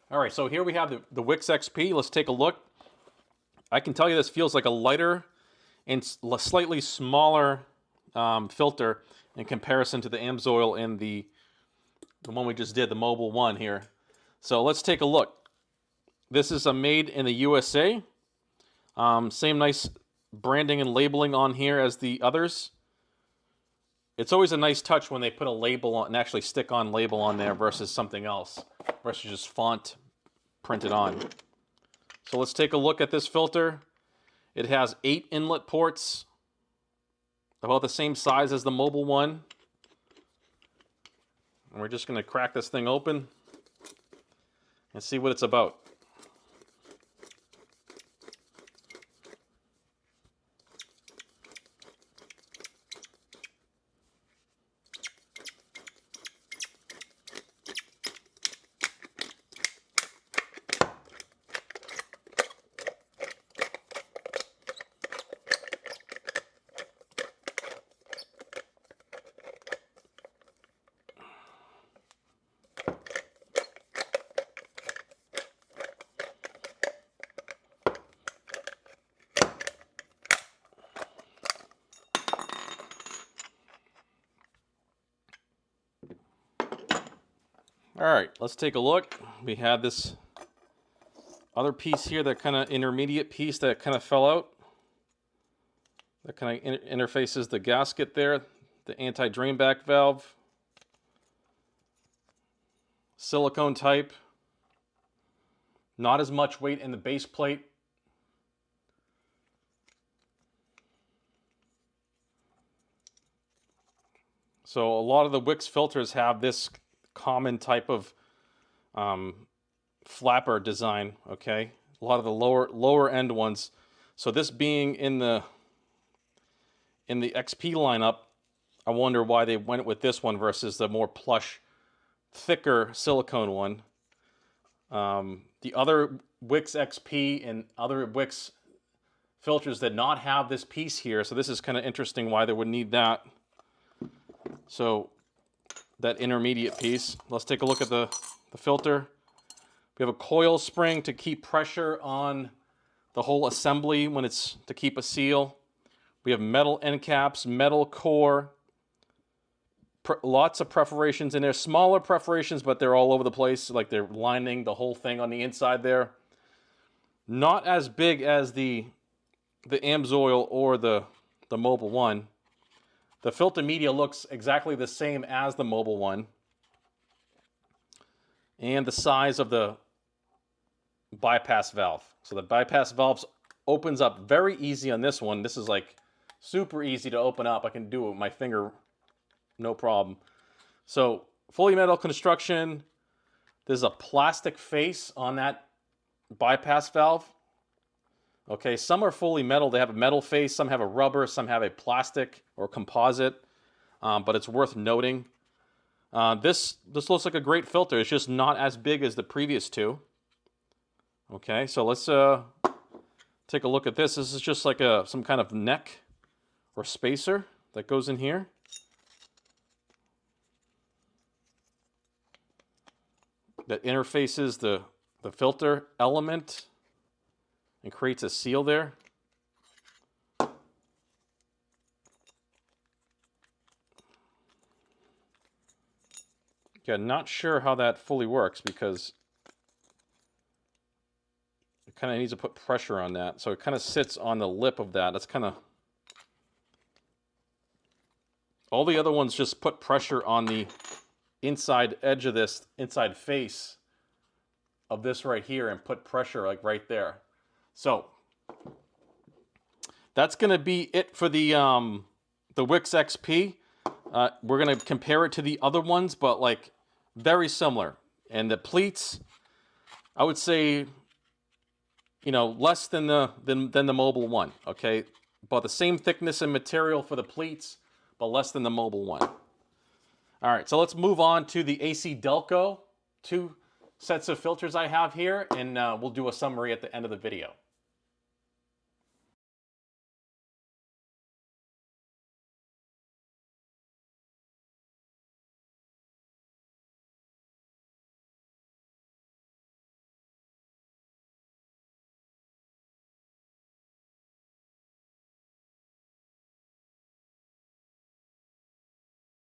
All right, so here we have the WIX XP. Let's take a look. I can tell you this feels like a lighter and slightly smaller filter in comparison to the AMSOIL and the one we just did, the Mobile one here. So let's take a look. This is a made in the USA. Same nice branding and labeling on here as the others. It's always a nice touch when they put a label on, and actually stick-on label on there versus something else, versus just font printed on. So let's take a look at this filter. It has 8 inlet ports, about the same size as the Mobile one. And we're just going to crack this thing open and see what it's about. All right, let's take a look. We had this other piece here, that kind of intermediate piece that kind of fell out. That kind of interfaces the gasket there, the anti-drain back valve. Silicone type. Not as much weight in the base plate. So a lot of the WIX filters have this common type of flapper design, okay? A lot of the lower end ones. So this being in the XP lineup, I wonder why they went with this one versus the more plush, thicker silicone one. The other WIX XP and other WIX filters did not have this piece here, so this is kind of interesting why they would need that. So that intermediate piece. Let's take a look at the filter. We have a coil spring to keep pressure on the whole assembly when it's to keep a seal. We have metal end caps, metal core, lots of perforations in there. Smaller perforations, but they're all over the place, like they're lining the whole thing on the inside there. Not as big as the AMSOIL or the Mobile one. The filter media looks exactly the same as the Mobile one. And the size of the bypass valve. So the bypass valve opens up very easy on this one. This is like super easy to open up. I can do it with my finger, no problem. So fully metal construction. There's a plastic face on that bypass valve. Okay, some are fully metal. They have a metal face. Some have a rubber. Some have a plastic or composite. But it's worth noting. This looks like a great filter. It's just not as big as the previous two. Okay, so let's take a look at this. This is just like some kind of neck or spacer that goes in here. That interfaces the filter element and creates a seal there. Yeah, not sure how that fully works because it kind of needs to put pressure on that. So it kind of sits on the lip of that. That's kind of... All the other ones just put pressure on the inside edge of this, inside face of this right here, and put pressure like right there. So that's going to be it for the WIX XP. We're going to compare it to the other ones, but like very similar. And the pleats, I would say, you know, less than the Mobile one. Okay, about the same thickness and material for the pleats, but less than the Mobile one. All right, so let's move on to the AC Delco. 2 sets of filters I have here, and we'll do a summary at the end of the video.